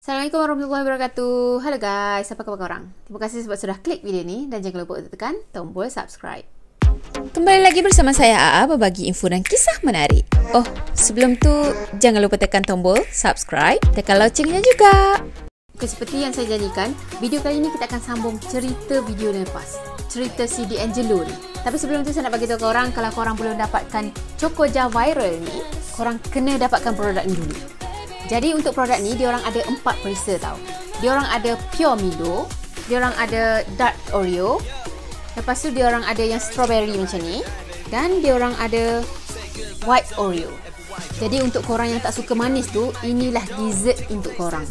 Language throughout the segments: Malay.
Assalamualaikum warahmatullahi wabarakatuh. Halo guys, apa khabar korang? Terima kasih sebab sudah klik video ni dan jangan lupa untuk tekan tombol subscribe. Kembali lagi bersama saya AA berbagi info dan kisah menarik. Oh, sebelum tu jangan lupa tekan tombol subscribe, tekan loncengnya juga. Okay, seperti yang saya janjikan, video kali ini kita akan sambung cerita video yang lepas. Cerita si D'Angelo ni. Tapi sebelum tu saya nak bagi tahu korang, kalau korang belum dapatkan Chocoja Viral ni, korang kena dapatkan produk ni dulu. Jadi untuk produk ni, diorang ada 4 perisa tau. Diorang ada Pure Milo, diorang ada Dark Oreo, lepas tu diorang ada yang strawberry macam ni, dan diorang ada White Oreo. Jadi untuk korang yang tak suka manis tu, inilah dessert untuk korang.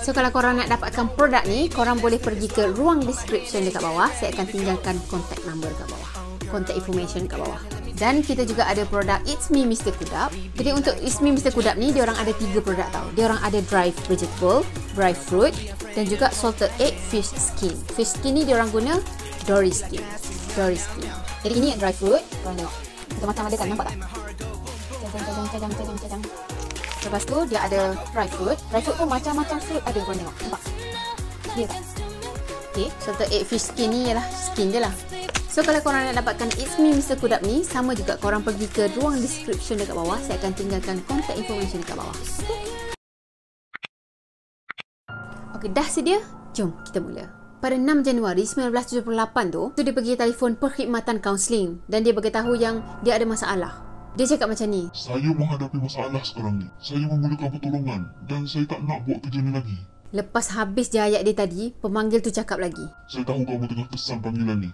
So kalau korang nak dapatkan produk ni, korang boleh pergi ke ruang description dekat bawah. Saya akan tinggalkan contact number dekat bawah, contact information dekat bawah. Dan kita juga ada produk It's Me Mr. Kudap. Jadi untuk It's Me Mr. Kudap ni, diorang ada 3 produk tau. Diorang ada dry vegetable, dry fruit dan juga salted egg fish skin. Fish skin ni diorang guna Dory skin. Dory skin. Jadi ini dry fruit. Korang tengok. Macam-macam ada kan, nampak tak? Cadang. Lepas tu dia ada dry fruit. Dry fruit pun macam-macam fruit ada, korang tengok. Nampak? Dia tak? Okay, salted egg fish skin ni ialah skin je lah. So kalau korang nak dapatkan It's Me Mr. Kudap ni, sama juga korang pergi ke ruang description dekat bawah. Saya akan tinggalkan contact information dekat bawah. Okay, dah sedia? Jom kita mula. Pada 6 Januari 1978 tu, dia pergi telefon perkhidmatan kaunseling dan dia beritahu yang dia ada masalah. Dia cakap macam ni. Saya menghadapi masalah sekarang ni. Saya memerlukan pertolongan dan saya tak nak buat kerja ni lagi. Lepas habis je ayat dia tadi, pemanggil tu cakap lagi. Saya tahu kamu tengah pesan panggilan ni.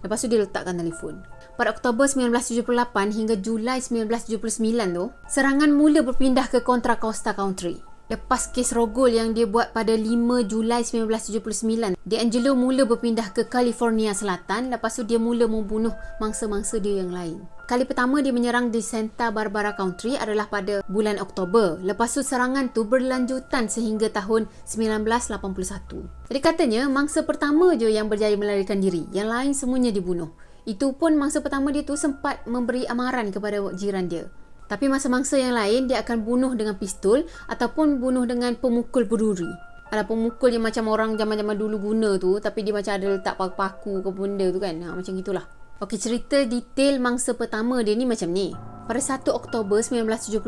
Lepas tu dia letakkan telefon. Pada Oktober 1978 hingga Julai 1979 tu, serangan mula berpindah ke Contra Costa Country. Lepas kes rogol yang dia buat pada 5 Julai 1979, D'Angelo mula berpindah ke California Selatan. Lepas tu dia mula membunuh mangsa-mangsa dia yang lain. Kali pertama dia menyerang di Santa Barbara Country adalah pada bulan Oktober. Lepas tu serangan tu berlanjutan sehingga tahun 1981. Jadi katanya mangsa pertama je yang berjaya melarikan diri. Yang lain semuanya dibunuh. Itu pun mangsa pertama dia tu sempat memberi amaran kepada jiran dia. Tapi mangsa-mangsa yang lain dia akan bunuh dengan pistol ataupun bunuh dengan pemukul berduri. Ada pemukul yang macam orang zaman-zaman dulu guna tu, tapi dia macam ada letak paku-paku ke benda tu kan. Macam gitulah. Okey, cerita detail mangsa pertama dia ni macam ni. Pada 1 Oktober 1979,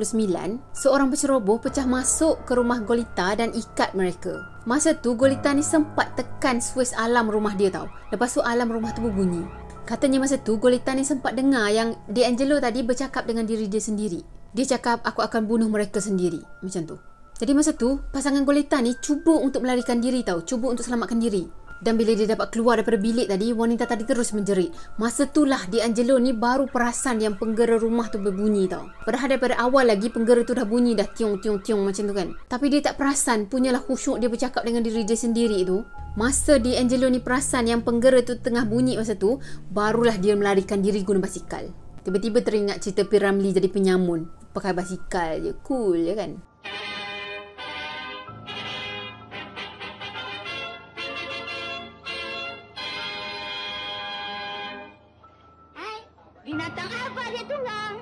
seorang penceroboh pecah masuk ke rumah Golita dan ikat mereka. Masa tu Golita ni sempat tekan suis alarm rumah dia tau. Lepas tu alarm rumah tu berbunyi. Katanya masa tu Golita ni sempat dengar yang D'Angelo tadi bercakap dengan diri dia sendiri. Dia cakap, aku akan bunuh mereka sendiri. Macam tu. Jadi masa tu pasangan Golita ni cuba untuk melarikan diri tau. Cuba untuk selamatkan diri. Dan bila dia dapat keluar daripada bilik tadi, wanita tadi terus menjerit. Masa itulah D'Angelo ni baru perasan yang penggera rumah tu berbunyi tau. Padahal daripada awal lagi penggera tu dah bunyi dah tiong-tiong-tiong macam tu kan. Tapi dia tak perasan, punyalah khusyuk dia bercakap dengan diri dia sendiri tu. Masa D'Angelo ni perasan yang penggera tu tengah bunyi masa tu, barulah dia melarikan diri guna basikal. Tiba-tiba teringat cerita P. Ramlee jadi penyamun. Pakai basikal je, cool je kan. Binatang apa dia tunggang?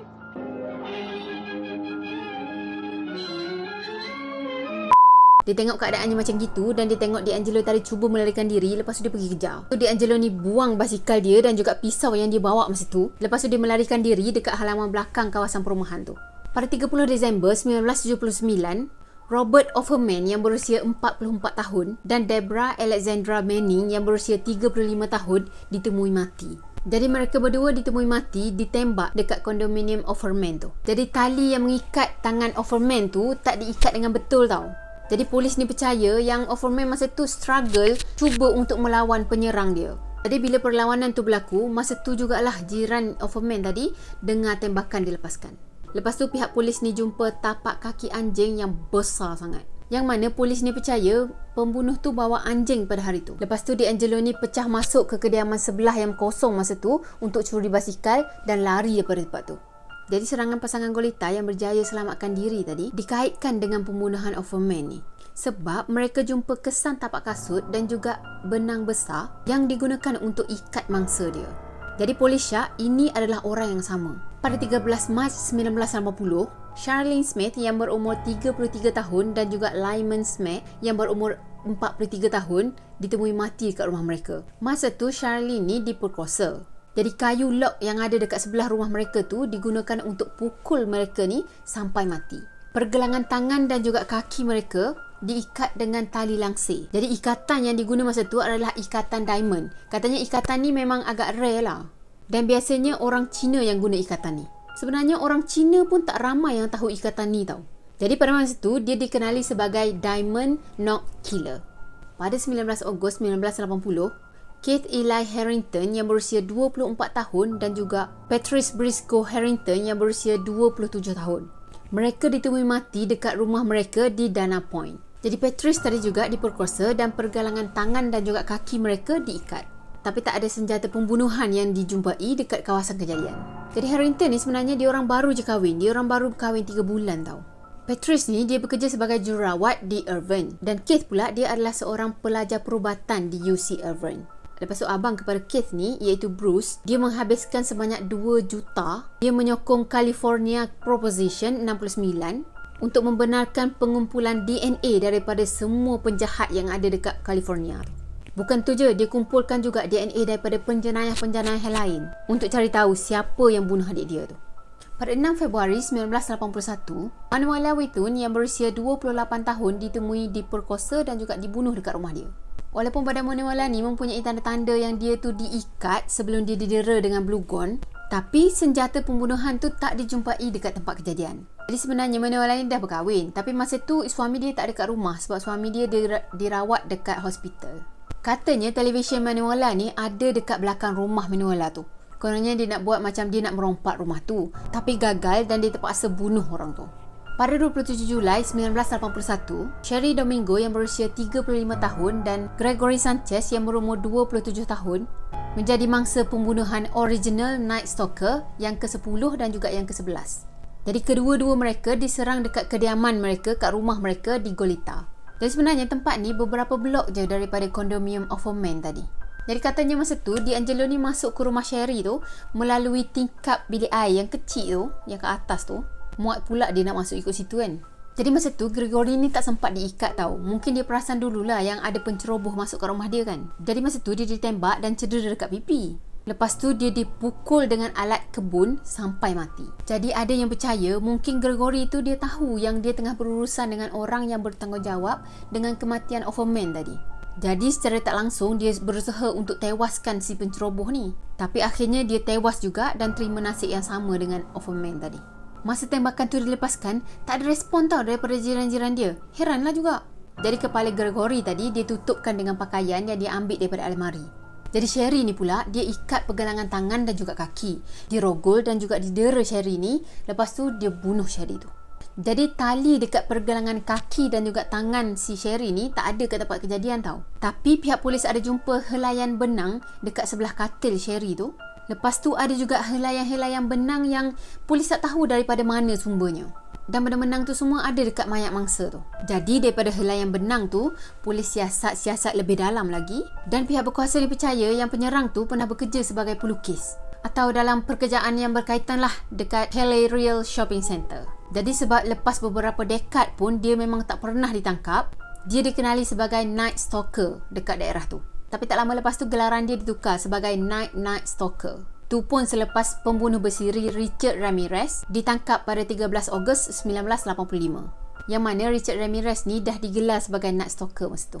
Dia tengok keadaannya macam gitu dan dia tengok D'Angelo tadi cuba melarikan diri. Lepas tu dia pergi kejar. So D'Angelo ni buang basikal dia dan juga pisau yang dia bawa masa tu. Lepas tu dia melarikan diri dekat halaman belakang kawasan perumahan tu. Pada 30 Disember 1979, Robert Offerman yang berusia 44 tahun dan Deborah Alexandra Manning yang berusia 35 tahun ditemui mati. Jadi mereka berdua ditemui mati ditembak dekat kondominium Offerman tu. Jadi tali yang mengikat tangan Offerman tu tak diikat dengan betul tau. Jadi polis ni percaya yang Offerman masa tu struggle cuba untuk melawan penyerang dia. Jadi bila perlawanan tu berlaku, masa tu jugalah jiran Offerman tadi dengar tembakan dilepaskan. Lepas tu pihak polis ni jumpa tapak kaki anjing yang besar sangat. Yang mana polis ni percaya pembunuh tu bawa anjing pada hari tu. Lepas tu D'Angelo ni pecah masuk ke kediaman sebelah yang kosong masa tu untuk curi basikal dan lari daripada tempat tu. Jadi serangan pasangan Golita yang berjaya selamatkan diri tadi dikaitkan dengan pembunuhan Offerman ni. Sebab mereka jumpa kesan tapak kasut dan juga benang besar yang digunakan untuk ikat mangsa dia. Jadi polis syak ini adalah orang yang sama. Pada 13 Mac 1980, Charlene Smith yang berumur 33 tahun dan juga Lyman Smith yang berumur 43 tahun ditemui mati dekat rumah mereka. Masa tu Charlene ni diperkosa. Jadi kayu lock yang ada dekat sebelah rumah mereka tu digunakan untuk pukul mereka ni sampai mati. Pergelangan tangan dan juga kaki mereka diikat dengan tali langsir. Jadi ikatan yang diguna masa tu adalah ikatan diamond. Katanya ikatan ni memang agak rare lah. Dan biasanya orang Cina yang guna ikatan ni. Sebenarnya orang Cina pun tak ramai yang tahu ikatan ni tau. Jadi pada masa tu dia dikenali sebagai Diamond Knock Killer. Pada 19 Ogos 1980, Keith Eli Harrington yang berusia 24 tahun dan juga Patrice Briscoe Harrington yang berusia 27 tahun. Mereka ditemui mati dekat rumah mereka di Dana Point. Jadi Patrice tadi juga diperkosa dan pergelangan tangan dan juga kaki mereka diikat. Tapi tak ada senjata pembunuhan yang dijumpai dekat kawasan kejadian. Jadi Harrington ni sebenarnya dia orang baru je kahwin. Dia orang baru kahwin 3 bulan tau. Patrice ni dia bekerja sebagai jururawat di Irvine. Dan Keith pula dia adalah seorang pelajar perubatan di UC Irvine. Lepas tu abang kepada Keith ni iaitu Bruce, dia menghabiskan sebanyak 2 juta. Dia menyokong California Proposition 69 untuk membenarkan pengumpulan DNA daripada semua penjahat yang ada dekat California. Bukan tu je, dia kumpulkan juga DNA daripada penjenayah-penjenayah yang lain untuk cari tahu siapa yang bunuh adik dia tu. Pada 6 Februari 1981, Manuela Wittun yang berusia 28 tahun ditemui diperkosa dan juga dibunuh dekat rumah dia. Walaupun badan Manuela ni mempunyai tanda-tanda yang dia tu diikat sebelum dia didera dengan blue gun, tapi senjata pembunuhan tu tak dijumpai dekat tempat kejadian. Jadi sebenarnya Manuela ni dah berkahwin, tapi masa tu suami dia tak ada kat rumah sebab suami dia dirawat dekat hospital. Katanya televisyen Manuela ni ada dekat belakang rumah Manuela tu. Kononnya dia nak buat macam dia nak merompak rumah tu, tapi gagal dan dia terpaksa bunuh orang tu. Pada 27 Julai 1981, Sherry Domingo yang berusia 35 tahun dan Gregory Sanchez yang berumur 27 tahun menjadi mangsa pembunuhan original Night Stalker yang ke-10 dan juga yang ke-11. Jadi kedua-dua mereka diserang dekat kediaman mereka kat rumah mereka di Goleta. Jadi sebenarnya tempat ni beberapa blok je daripada kondominium of a man tadi. Jadi katanya masa tu D'Angelo ni masuk ke rumah Sherry tu melalui tingkap bilik air yang kecil tu, yang ke atas tu. Muat pula dia nak masuk ikut situ kan. Jadi masa tu Gregory ni tak sempat diikat tau. Mungkin dia perasan dululah yang ada penceroboh masuk ke rumah dia kan. Jadi masa tu dia ditembak dan cedera dekat pipi. Lepas tu dia dipukul dengan alat kebun sampai mati. Jadi ada yang percaya mungkin Gregory tu dia tahu yang dia tengah berurusan dengan orang yang bertanggungjawab dengan kematian of a man tadi. Jadi secara tak langsung dia berusaha untuk tewaskan si penceroboh ni. Tapi akhirnya dia tewas juga dan terima nasib yang sama dengan of a man tadi. Masa tembakan tu dilepaskan, tak ada respon tau daripada jiran-jiran dia. Heranlah juga. Jadi kepala Gregory tadi dia tutupkan dengan pakaian yang dia ambil daripada almari. Jadi Sherry ni pula dia ikat pergelangan tangan dan juga kaki. Dia rogol dan juga didera Sherry ni. Lepas tu dia bunuh Sherry tu. Jadi tali dekat pergelangan kaki dan juga tangan si Sherry ni tak ada kat tempat kejadian tau. Tapi pihak polis ada jumpa helaian benang dekat sebelah katil Sherry tu. Lepas tu ada juga helaian-helaian benang yang polis tak tahu daripada mana sumbernya. Dan benang-benang tu semua ada dekat mayat mangsa tu. Jadi daripada helaian benang tu, polis siasat lebih dalam lagi. Dan pihak berkuasa dipercaya yang penyerang tu pernah bekerja sebagai pelukis. Atau dalam pekerjaan yang berkaitan lah dekat Hilarial Shopping Centre. Jadi sebab lepas beberapa dekad pun dia memang tak pernah ditangkap, dia dikenali sebagai Night Stalker dekat daerah tu. Tapi tak lama lepas tu gelaran dia ditukar sebagai Night Stalker. Tu pun selepas pembunuh bersiri Richard Ramirez ditangkap pada 13 Ogos 1985. Yang mana Richard Ramirez ni dah digelar sebagai Night Stalker masa tu.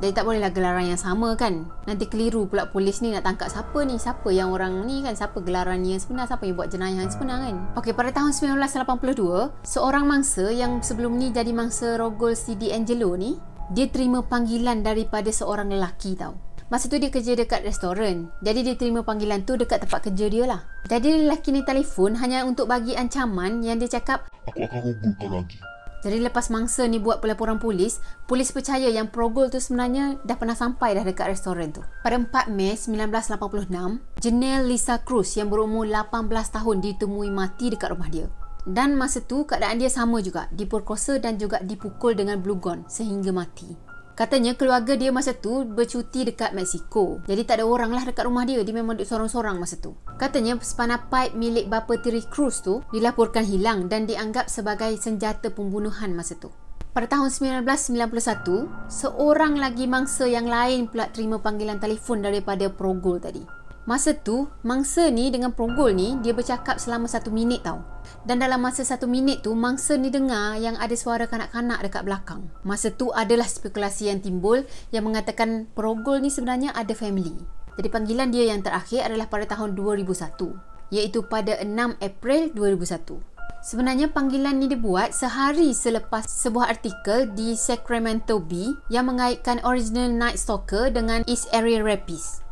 Jadi tak bolehlah gelaran yang sama kan. Nanti keliru pula polis ni nak tangkap siapa ni, siapa yang orang ni kan, siapa gelaran ni yang sebenar, siapa yang buat jenayah yang sebenar kan. Okey, pada tahun 1982, seorang mangsa yang sebelum ni jadi mangsa rogol si D'Angelo ni, dia terima panggilan daripada seorang lelaki tau. Masa tu dia kerja dekat restoran. Jadi dia terima panggilan tu dekat tempat kerja dia lah. Jadi lelaki ni telefon hanya untuk bagi ancaman yang dia cakap, Aku akan rogol kau lagi. Jadi lepas mangsa ni buat pelaporan polis percaya yang perogol tu sebenarnya dah pernah sampai dah dekat restoran tu. Pada 4 Mei 1986, Janelle Lisa Cruz yang berumur 18 tahun ditemui mati dekat rumah dia. Dan masa tu keadaan dia sama juga, diperkosa dan juga dipukul dengan blue gun sehingga mati. Katanya keluarga dia masa tu bercuti dekat Mexico. Jadi tak ada orang lah dekat rumah dia. Dia memang duduk sorang-sorang masa tu. Katanya sepanah pipe milik bapa Terry Crews tu dilaporkan hilang dan dianggap sebagai senjata pembunuhan masa tu. Pada tahun 1991, seorang lagi mangsa yang lain pula terima panggilan telefon daripada Progol tadi. Masa tu, mangsa ni dengan Progol ni, dia bercakap selama 1 minit tau. Dan dalam masa 1 minit tu, mangsa ni dengar yang ada suara kanak-kanak dekat belakang. Masa tu adalah spekulasi yang timbul yang mengatakan Progol ni sebenarnya ada family. Jadi panggilan dia yang terakhir adalah pada tahun 2001, iaitu pada 6 April 2001. Sebenarnya panggilan ni dibuat sehari selepas sebuah artikel di Sacramento Bee yang mengaitkan original Night Stalker dengan East Area Rapist.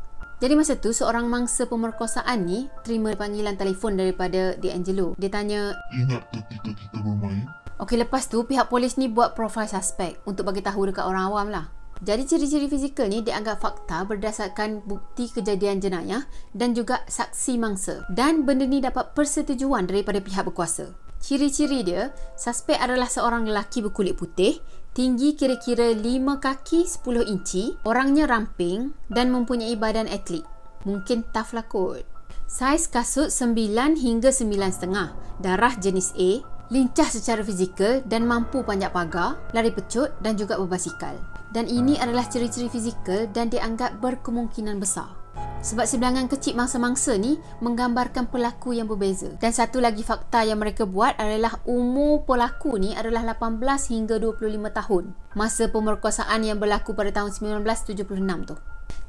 Jadi masa tu seorang mangsa pemerkosaan ni terima panggilan telefon daripada D'Angelo. Dia tanya, Ingat ketika kita bermain? okey, lepas tu pihak polis ni buat profil suspek untuk bagi tahu dekat orang awam lah. Jadi ciri-ciri fizikal ni dianggap fakta berdasarkan bukti kejadian jenayah dan juga saksi mangsa. Dan benda ni dapat persetujuan daripada pihak berkuasa. Ciri-ciri dia, suspek adalah seorang lelaki berkulit putih, tinggi kira-kira 5 kaki 10 inci, orangnya ramping dan mempunyai badan atlet. Mungkin tough lah kot. Saiz kasut 9 hingga 9,5, darah jenis A, lincah secara fizikal dan mampu panjat pagar, lari pecut dan juga berbasikal. Dan ini adalah ciri-ciri fizikal dan dianggap berkemungkinan besar. Sebab sebilangan kecil mangsa-mangsa ni menggambarkan pelaku yang berbeza. Dan satu lagi fakta yang mereka buat adalah umur pelaku ni adalah 18 hingga 25 tahun. Masa pemerkosaan yang berlaku pada tahun 1976 tu.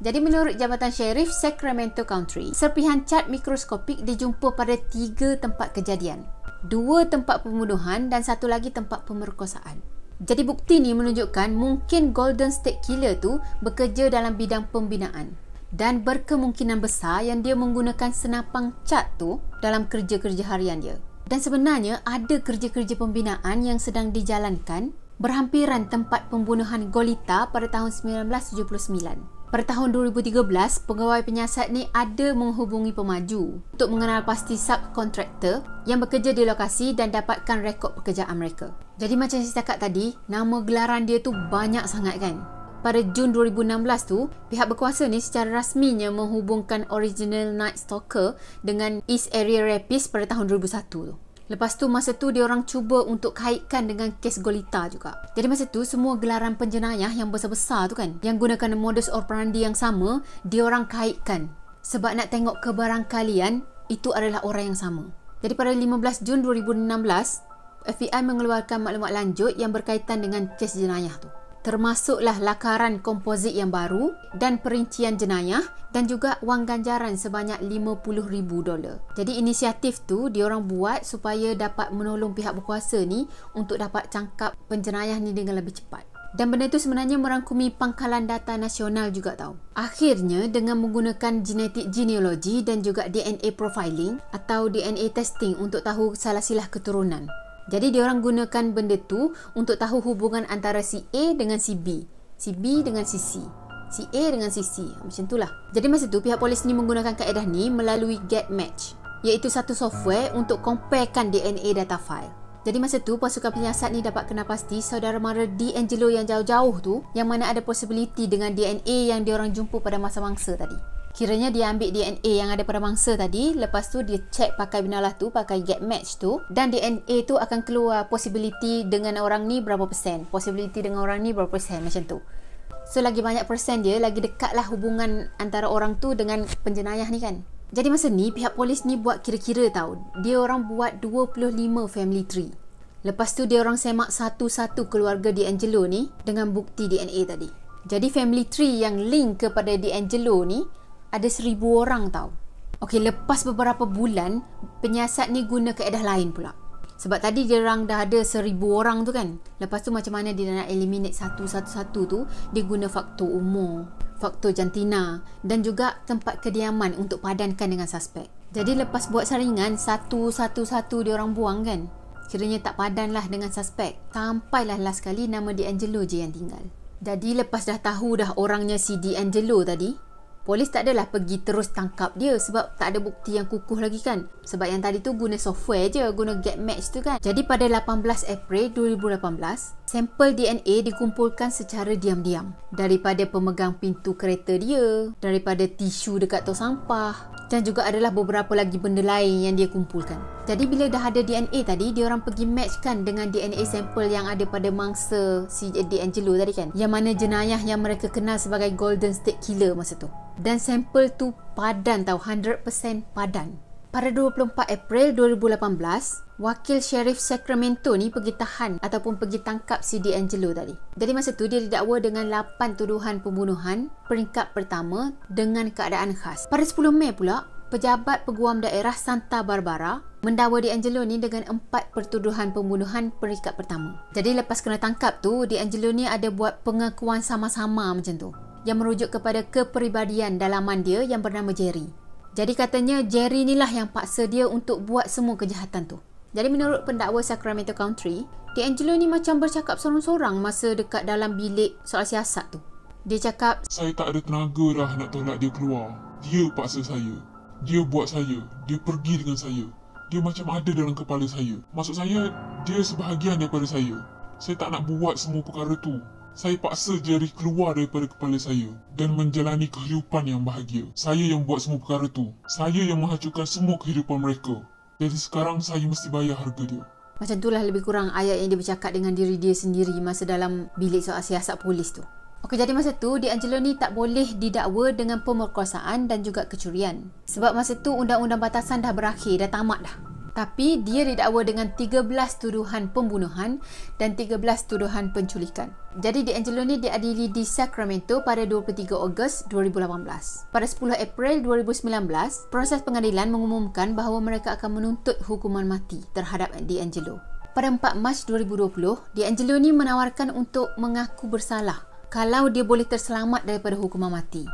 Jadi menurut Jabatan Sheriff Sacramento County, serpihan cat mikroskopik dijumpa pada 3 tempat kejadian. 2 tempat pembunuhan dan 1 lagi tempat pemerkosaan. Jadi bukti ni menunjukkan mungkin Golden State Killer tu bekerja dalam bidang pembinaan. Dan berkemungkinan besar yang dia menggunakan senapang cat tu dalam kerja-kerja harian dia. Dan sebenarnya ada kerja-kerja pembinaan yang sedang dijalankan berhampiran tempat pembunuhan Golita pada tahun 1979. Pada tahun 2013, pegawai penyiasat ni ada menghubungi pemaju untuk mengenal pasti subkontraktor yang bekerja di lokasi dan dapatkan rekod pekerjaan mereka. Jadi macam saya cakap tadi, nama gelaran dia tu banyak sangat kan? Pada Jun 2016 tu, pihak berkuasa ni secara rasminya menghubungkan original Night Stalker dengan East Area Rapist pada tahun 2001 tu. Lepas tu masa tu dia orang cuba untuk kaitkan dengan kes Golita juga. Jadi masa tu semua gelaran penjenayah yang besar-besar tu kan, yang gunakan modus operandi yang sama, dia orang kaitkan. Sebab nak tengok kebarangkalian itu adalah orang yang sama. Jadi pada 15 Jun 2016, FBI mengeluarkan maklumat lanjut yang berkaitan dengan kes jenayah tu. Termasuklah lakaran kompozit yang baru dan perincian jenayah dan juga wang ganjaran sebanyak $50,000. Jadi inisiatif tu diorang buat supaya dapat menolong pihak berkuasa ni untuk dapat cangkap penjenayah ni dengan lebih cepat. Dan benda tu sebenarnya merangkumi pangkalan data nasional juga tau. Akhirnya dengan menggunakan genetik genealogi dan juga DNA profiling atau DNA testing untuk tahu salah-silah keturunan. Jadi diorang gunakan benda tu untuk tahu hubungan antara si A dengan si B, si B dengan si C, si A dengan si C. Macam itulah. Jadi masa tu pihak polis ni menggunakan kaedah ni melalui GetMatch, iaitu satu software untuk comparekan DNA data file. Jadi masa tu pasukan penyiasat ni dapat kenal pasti saudara mara D'Angelo yang jauh-jauh tu, yang mana ada possibility dengan DNA yang diorang jumpa pada masa mangsa tadi. Kiranya dia ambil DNA yang ada pada mangsa tadi, lepas tu dia check pakai binalah tu, pakai GetMatch tu, dan DNA tu akan keluar possibility dengan orang ni berapa persen, possibility dengan orang ni berapa persen, macam tu. So lagi banyak persen dia, lagi dekatlah hubungan antara orang tu dengan penjenayah ni kan. Jadi masa ni pihak polis ni buat kira-kira tau. Dia orang buat 25 family tree. Lepas tu dia orang semak satu-satu keluarga D'Angelo ni dengan bukti DNA tadi. Jadi family tree yang link kepada D'Angelo ni ada 1,000 orang tau. Okey, lepas beberapa bulan, penyiasat ni guna kaedah lain pula. Sebab tadi dia orang dah ada 1,000 orang tu kan. Lepas tu macam mana dia nak eliminate satu-satu tu, dia guna faktor umur, faktor jantina dan juga tempat kediaman untuk padankan dengan suspek. Jadi lepas buat saringan, satu-satu dia orang buang kan. Kiranya tak padan lah dengan suspek. Sampailah last kali nama D'Angelo je yang tinggal. Jadi lepas dah tahu dah orangnya si D'Angelo tadi, Polis tak adalah pergi terus tangkap dia sebab tak ada bukti yang kukuh lagi kan. Sebab yang tadi tu guna software je, guna get match tu kan. Jadi pada 18 April 2018, sampel DNA dikumpulkan secara diam-diam. Daripada pemegang pintu kereta dia, daripada tisu dekat tong sampah, dan juga adalah beberapa lagi benda lain yang dia kumpulkan. Jadi bila dah ada DNA tadi, dia orang pergi matchkan dengan DNA sampel yang ada pada mangsa si D'Angelo tadi kan. Yang mana jenayah yang mereka kenal sebagai Golden State Killer masa tu. Dan sampel tu padan tau, 100% padan. Pada 24 April 2018, wakil Sheriff Sacramento ni pergi tahan ataupun pergi tangkap si D'Angelo tadi. Jadi masa tu dia didakwa dengan 8 tuduhan pembunuhan peringkat pertama dengan keadaan khas. Pada 10 Mei pula, pejabat peguam daerah Santa Barbara mendakwa D'Angelo ni dengan 4 pertuduhan pembunuhan peringkat pertama. Jadi lepas kena tangkap tu, D'Angelo ni ada buat pengakuan sama-sama macam tu, yang merujuk kepada kepribadian dalaman dia yang bernama Jerry. Jadi katanya Jerry inilah yang paksa dia untuk buat semua kejahatan tu. Jadi menurut pendakwa Sacramento County, D'Angelo ni macam bercakap sorang-sorang masa dekat dalam bilik soal siasat tu. Dia cakap, Saya tak ada tenaga dah nak tolak dia keluar. Dia paksa saya. Dia buat saya. Dia pergi dengan saya. Dia macam ada dalam kepala saya. Maksud saya, dia sebahagian daripada saya. Saya tak nak buat semua perkara tu. Saya paksa Jerry keluar daripada kepala saya dan menjalani kehidupan yang bahagia. Saya yang buat semua perkara tu. Saya yang menghancurkan semua kehidupan mereka. Jadi sekarang saya mesti bayar harga dia. macam itulah lebih kurang ayat yang dia bercakap dengan diri dia sendiri masa dalam bilik soal siasat polis tu. Okey, jadi masa tu D'Angelo ni tak boleh didakwa dengan pemerkosaan dan juga kecurian. Sebab masa tu undang-undang batasan dah berakhir, dah tamat dah. Tapi dia didakwa dengan 13 tuduhan pembunuhan dan 13 tuduhan penculikan. Jadi D'Angelo ni diadili di Sacramento pada 23 Ogos 2018. Pada 10 April 2019, proses pengadilan mengumumkan bahawa mereka akan menuntut hukuman mati terhadap D'Angelo. Pada 4 Mac 2020, D'Angelo ni menawarkan untuk mengaku bersalah kalau dia boleh terselamat daripada hukuman mati.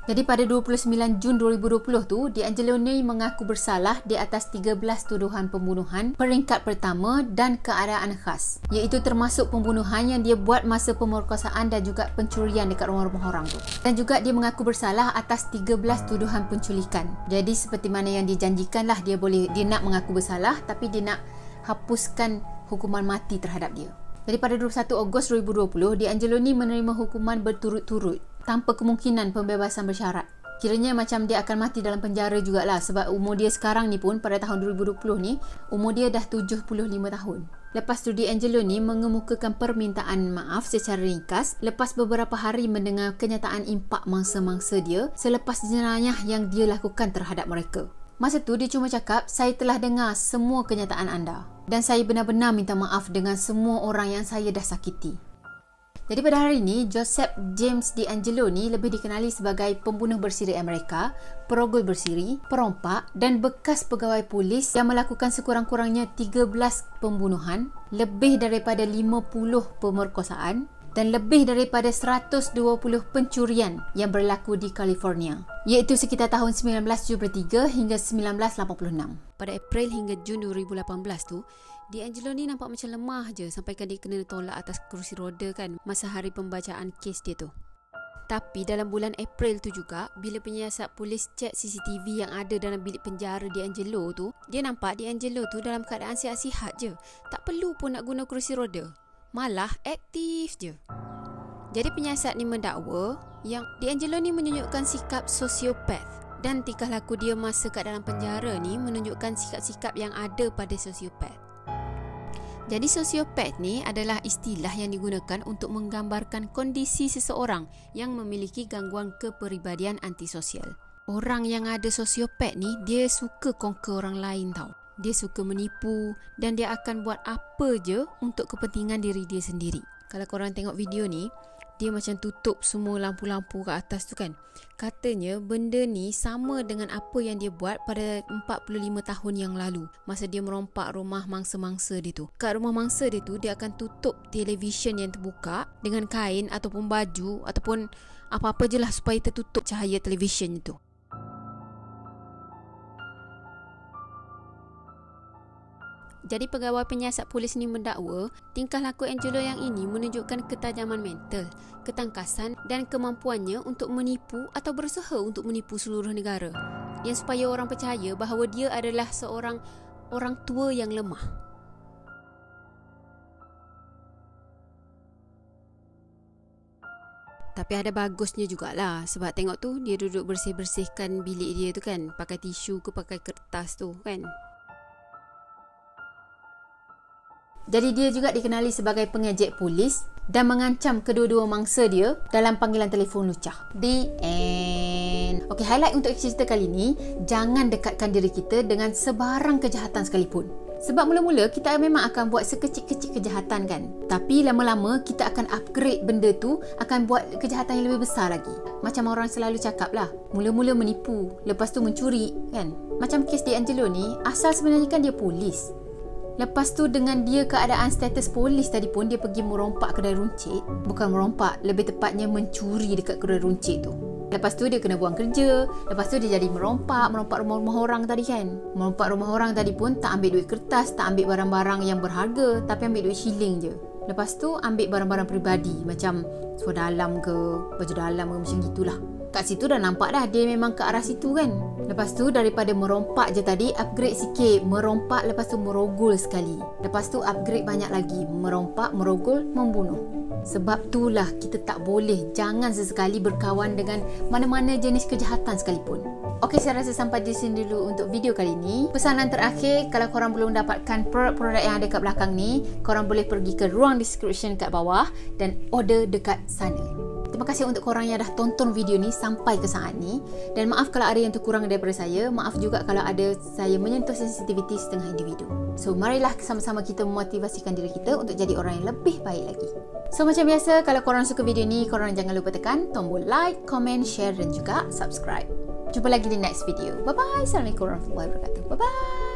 Jadi pada 29 Jun 2020 tu, D'Angelo ni mengaku bersalah di atas 13 tuduhan pembunuhan peringkat pertama dan keadaan khas, iaitu termasuk pembunuhan yang dia buat masa pemerkosaan dan juga pencurian dekat rumah-rumah orang tu. Dan juga dia mengaku bersalah atas 13 tuduhan penculikan. Jadi seperti mana yang dijanjikan lah, dia nak mengaku bersalah tapi dia nak hapuskan hukuman mati terhadap dia. Jadi pada 21 Ogos 2020, D'Angelo ni menerima hukuman berturut-turut tanpa kemungkinan pembebasan bersyarat. Kiranya macam dia akan mati dalam penjara jugalah, sebab umur dia sekarang ni pun pada tahun 2020 ni, umur dia dah 75 tahun. Lepas tu D'Angelo ni mengemukakan permintaan maaf secara ringkas lepas beberapa hari mendengar kenyataan impak mangsa-mangsa dia selepas jenayah yang dia lakukan terhadap mereka. Masa tu dia cuma cakap, saya telah dengar semua kenyataan anda dan saya benar-benar minta maaf dengan semua orang yang saya dah sakiti. Jadi pada hari ini, Joseph James D'Angelo ni lebih dikenali sebagai pembunuh bersiri Amerika, perogol bersiri, perompak dan bekas pegawai polis yang melakukan sekurang-kurangnya 13 pembunuhan, lebih daripada 50 pemerkosaan dan lebih daripada 120 pencurian yang berlaku di California, iaitu sekitar tahun 1973 hingga 1986. Pada April hingga Jun 2018 tu, D'Angelo ni nampak macam lemah je sampaikan dia kena tolak atas kerusi roda kan masa hari pembacaan kes dia tu. Tapi dalam bulan April tu juga, bila penyiasat polis cek CCTV yang ada dalam bilik penjara D'Angelo tu, dia nampak D'Angelo tu dalam keadaan sihat-sihat je. Tak perlu pun nak guna kerusi roda. Malah aktif je. Jadi penyiasat ni mendakwa yang D'Angelo ni menunjukkan sikap sosiopat dan tingkah laku dia masa kat dalam penjara ni menunjukkan sikap-sikap yang ada pada sosiopat. Jadi sosiopat ni adalah istilah yang digunakan untuk menggambarkan kondisi seseorang yang memiliki gangguan kepribadian antisosial. Orang yang ada sosiopat ni, dia suka conquer orang lain tau. Dia suka menipu dan dia akan buat apa je untuk kepentingan diri dia sendiri. Kalau korang tengok video ni, dia macam tutup semua lampu-lampu kat atas tu kan. Katanya benda ni sama dengan apa yang dia buat pada 45 tahun yang lalu masa dia merompak rumah mangsa-mangsa dia tu. Kat rumah mangsa dia tu, dia akan tutup televisyen yang terbuka dengan kain ataupun baju ataupun apa-apa je lah supaya tertutup cahaya televisyen itu. Jadi pegawai penyiasat polis ni mendakwa tingkah laku Angelo yang ini menunjukkan ketajaman mental, ketangkasan dan kemampuannya untuk menipu atau berusaha untuk menipu seluruh negara, yang supaya orang percaya bahawa dia adalah seorang orang tua yang lemah. Tapi ada bagusnya jugalah, sebab tengok tu dia duduk bersih-bersihkan bilik dia tu kan, pakai tisu ke pakai kertas tu kan. Jadi dia juga dikenali sebagai pengejek polis dan mengancam kedua-dua mangsa dia dalam panggilan telefon lucah. The end. Okey, highlight untuk cerita kali ni, jangan dekatkan diri kita dengan sebarang kejahatan sekalipun. Sebab mula-mula kita memang akan buat sekecil-kecil kejahatan kan. Tapi lama-lama kita akan upgrade benda tu, akan buat kejahatan yang lebih besar lagi. Macam orang selalu cakap lah, mula-mula menipu, lepas tu mencuri kan. Macam kes D'Angelo ni, asal sebenarnya kan dia polis. Lepas tu dengan dia keadaan status polis tadi pun, dia pergi merompak kedai runcit. Bukan merompak, lebih tepatnya mencuri dekat kedai runcit tu. Lepas tu dia kena buang kerja. Lepas tu dia jadi merompak rumah-rumah orang tadi kan. Merompak rumah orang tadi pun tak ambil duit kertas, tak ambil barang-barang yang berharga, tapi ambil duit shilling je. Lepas tu ambil barang-barang peribadi macam seluar dalam ke, baju dalam ke, macam gitulah. Kat situ dah nampak dah dia memang ke arah situ kan. Lepas tu daripada merompak je tadi, upgrade sikit. Merompak lepas tu merogol sekali. Lepas tu upgrade banyak lagi. Merompak, merogol, membunuh. Sebab itulah kita tak boleh, jangan sesekali berkawan dengan mana-mana jenis kejahatan sekalipun. Okey, saya rasa sampai di sini dulu untuk video kali ni. Pesanan terakhir, kalau korang belum dapatkan produk-produk yang ada kat belakang ni, korang boleh pergi ke ruang description kat bawah dan order dekat sana. Terima kasih untuk korang yang dah tonton video ni sampai ke saat ni. Dan maaf kalau ada yang terkurang daripada saya. Maaf juga kalau ada saya menyentuh sensitiviti setengah individu. So, marilah sama-sama kita memotivasikan diri kita untuk jadi orang yang lebih baik lagi. So, macam biasa, kalau korang suka video ni, korang jangan lupa tekan tombol like, comment, share dan juga subscribe. Jumpa lagi di next video. Bye-bye. Assalamualaikum warahmatullahi wabarakatuh. Bye-bye.